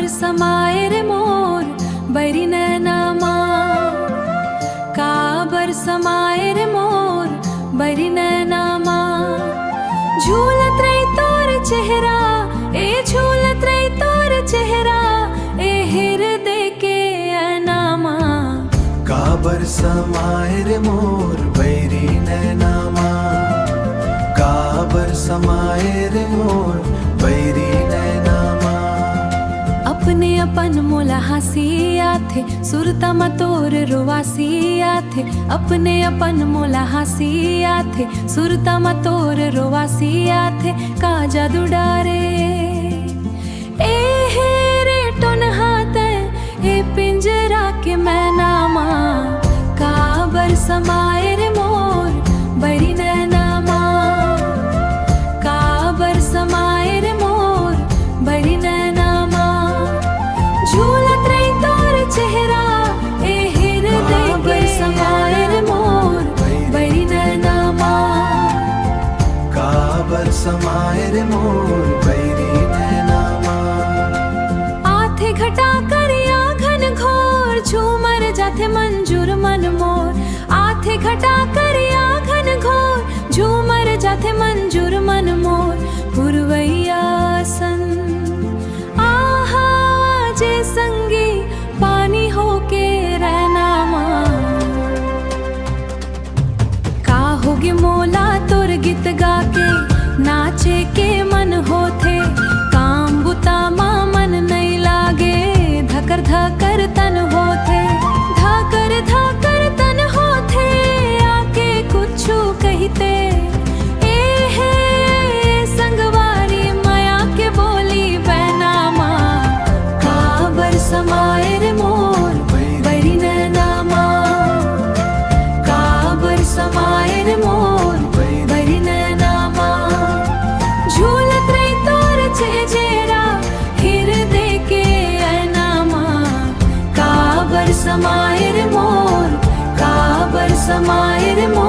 समाए रे मोर बैरी नैनामा, काबर समाए रे मोर बैरी नैनामा। झूलत रही तोर चेहरा, ए झूलत रही तोर चेहरा, ए हृदय के ऐनामा। काबर समाए रे मोर बैरी नैनामा, काबर समाए रे मोर बैरी नैनामा। अपने अपन मोला हंसी आथे, सुरता म तोर रुवासी आथे। अपने अपन मोला हंसी आथे, सुरता म तोर रुवासी आथे। का जादू डारे ए हेरे टोन हाथे, ए पिंजरा के मैनामा। काबर समाए रे मोर बैरी नैनामा, काबर समाए रे मोर बैरी नैनामा। झूलत रही तोर चेहरा, ए हृदय के समाए रे मोर बैरी नैनामा। काबर समाए रे मोर बैरी नैनामा। आथे घटा करिया घन घोर, झूमर जाथे मंजूर मन मोर। आथे घटा करिया घन घोर, झूमर जाथे मंजूर मन मोर। पुरवैया सन आहा जे संगी, पानी होके रहनामा। का होगे मोला तोर गीत गा के, नाचे के मन होथे। काम बुता मा मन नहीं लागे, धकर धकर तन होथे। धकर धकर तन होथे, आके कुछु कहते। ए हे संगवारी माया के बोली बैनामा। काबर समाए रे मोर बैरी नैनामा, काबर समाए रे मोर बैरी नैनामा। झूलत रही तोर चेहरा, हृदय के ऐनामा। काबर समाए रे मोर, काबर समाए रे मोर।